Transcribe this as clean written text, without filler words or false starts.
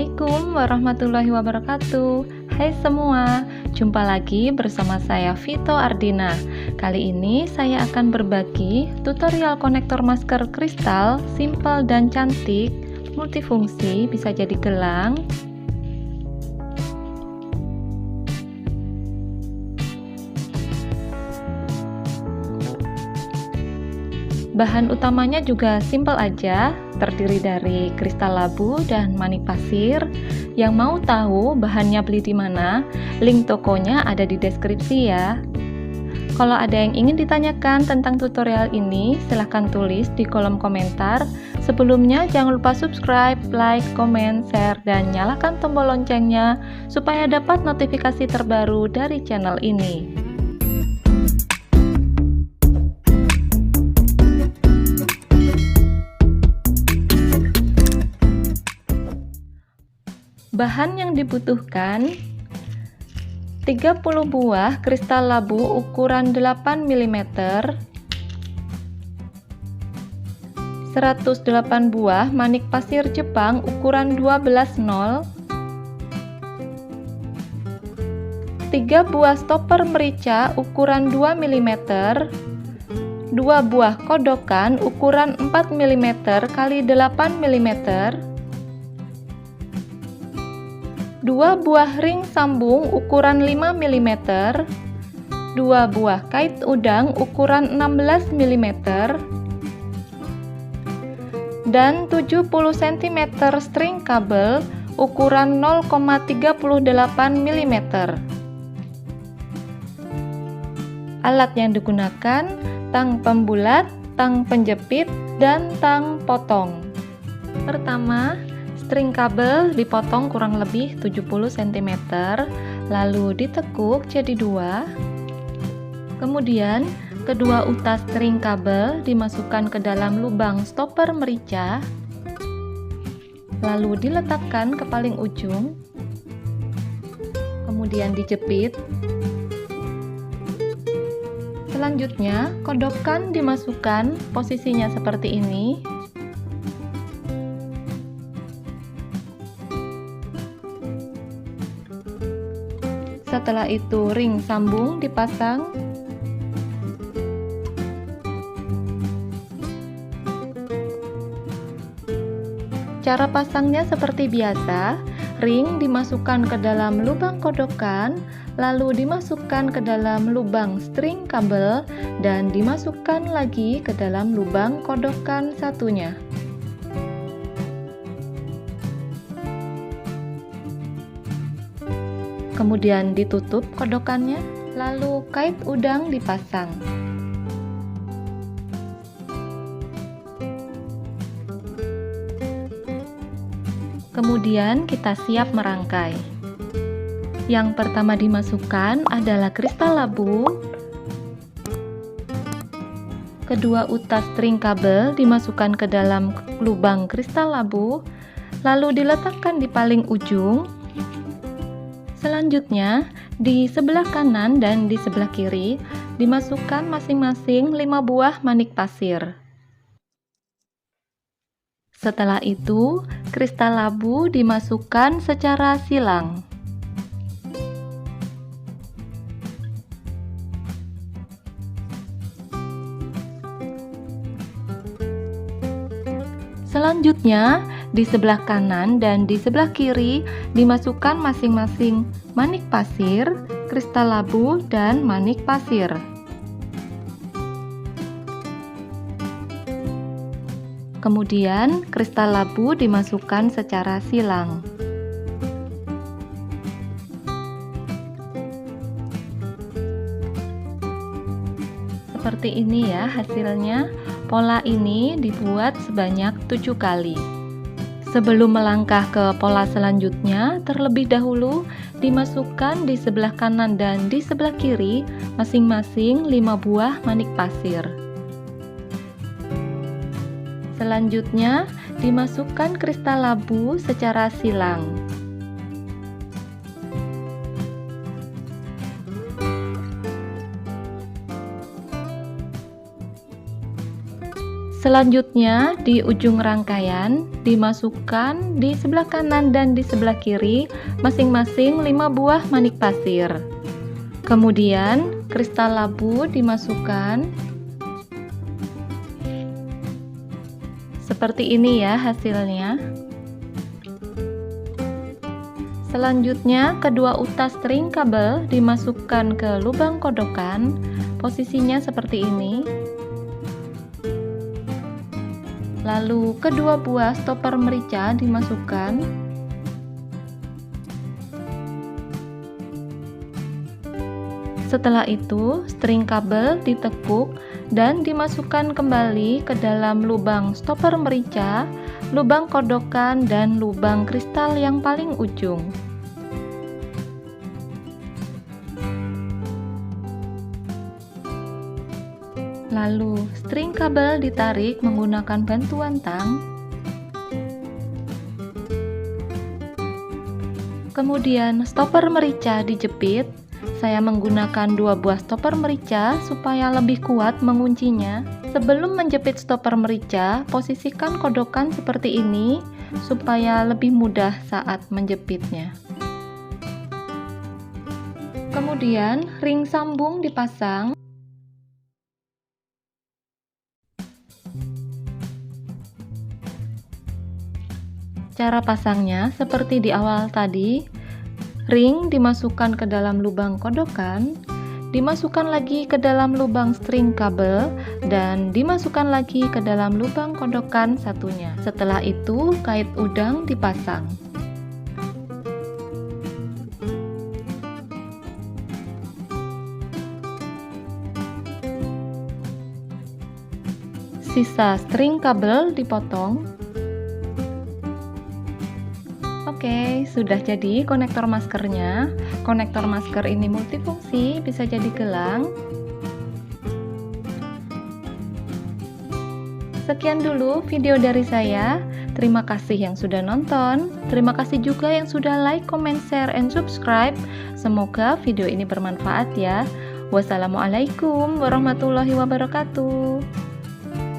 Assalamualaikum warahmatullahi wabarakatuh. Hai semua, jumpa lagi bersama saya Vito Ardina. Kali ini saya akan berbagi tutorial konektor masker kristal simpel dan cantik, multifungsi, bisa jadi gelang. Bahan utamanya juga simpel aja, terdiri dari kristal labu dan manik pasir. Yang mau tahu bahannya beli di mana, link tokonya ada di deskripsi ya. Kalau ada yang ingin ditanyakan tentang tutorial ini, silahkan tulis di kolom komentar. Sebelumnya jangan lupa subscribe, like, komen, share, dan nyalakan tombol loncengnya supaya dapat notifikasi terbaru dari channel ini. Bahan yang dibutuhkan: 30 buah kristal labu ukuran 8 mm, 108 buah manik pasir Jepang ukuran 12/0, 3 buah stopper merica ukuran 2 mm, 2 buah kodokan ukuran 4 mm x 8 mm, 2 buah ring sambung ukuran 5 mm, 2 buah kait udang ukuran 16 mm, dan 70 cm string kabel ukuran 0,38 mm. Alat yang digunakan: tang pembulat, tang penjepit, dan tang potong. Pertama, string kabel dipotong kurang lebih 70 cm, lalu ditekuk jadi 2. Kemudian, kedua utas string kabel dimasukkan ke dalam lubang stopper merica, lalu diletakkan ke paling ujung, kemudian dijepit. Selanjutnya, kodokan dimasukkan, posisinya seperti ini. Setelah itu ring sambung dipasang. Cara pasangnya seperti biasa, ring dimasukkan ke dalam lubang kodokan, lalu dimasukkan ke dalam lubang string kabel, dan dimasukkan lagi ke dalam lubang kodokan satunya. Kemudian ditutup kodokannya, lalu kait udang dipasang. Kemudian kita siap merangkai. Yang pertama dimasukkan adalah kristal labu. Kedua utas string kabel dimasukkan ke dalam lubang kristal labu, lalu diletakkan di paling ujung. Selanjutnya, di sebelah kanan dan di sebelah kiri dimasukkan masing-masing 5 buah manik pasir. Setelah itu, kristal labu dimasukkan secara silang. Selanjutnya, di sebelah kanan dan di sebelah kiri dimasukkan masing-masing manik pasir, kristal labu, dan manik pasir. Kemudian, kristal labu dimasukkan secara silang. Seperti ini ya hasilnya. Pola ini dibuat sebanyak 7 kali. Sebelum melangkah ke pola selanjutnya, terlebih dahulu dimasukkan di sebelah kanan dan di sebelah kiri masing-masing 5 buah manik pasir. Selanjutnya, dimasukkan kristal labu secara silang. Selanjutnya, di ujung rangkaian dimasukkan di sebelah kanan dan di sebelah kiri masing-masing 5 buah manik pasir. Kemudian, kristal labu dimasukkan. Seperti ini ya hasilnya. Selanjutnya, kedua utas string kabel dimasukkan ke lubang kodokan. Posisinya seperti ini. Lalu kedua buah stopper merica dimasukkan. Setelah itu, string kabel ditekuk dan dimasukkan kembali ke dalam lubang stopper merica, lubang kodokan, dan lubang kristal yang paling ujung. Lalu, string kabel ditarik menggunakan bantuan tang. Kemudian, stopper merica dijepit. Saya menggunakan 2 buah stopper merica supaya lebih kuat menguncinya. Sebelum menjepit stopper merica, posisikan kodokan seperti ini supaya lebih mudah saat menjepitnya. Kemudian, ring sambung dipasang. Cara pasangnya seperti di awal tadi, ring dimasukkan ke dalam lubang kodokan, dimasukkan lagi ke dalam lubang string kabel, dan dimasukkan lagi ke dalam lubang kodokan satunya. Setelah itu, kait udang dipasang. Sisa string kabel dipotong. Oke, sudah jadi konektor maskernya. Konektor masker ini multifungsi, bisa jadi gelang. Sekian dulu video dari saya. Terima kasih yang sudah nonton. Terima kasih juga yang sudah like, comment, share, and subscribe. Semoga video ini bermanfaat ya. Wassalamualaikum warahmatullahi wabarakatuh.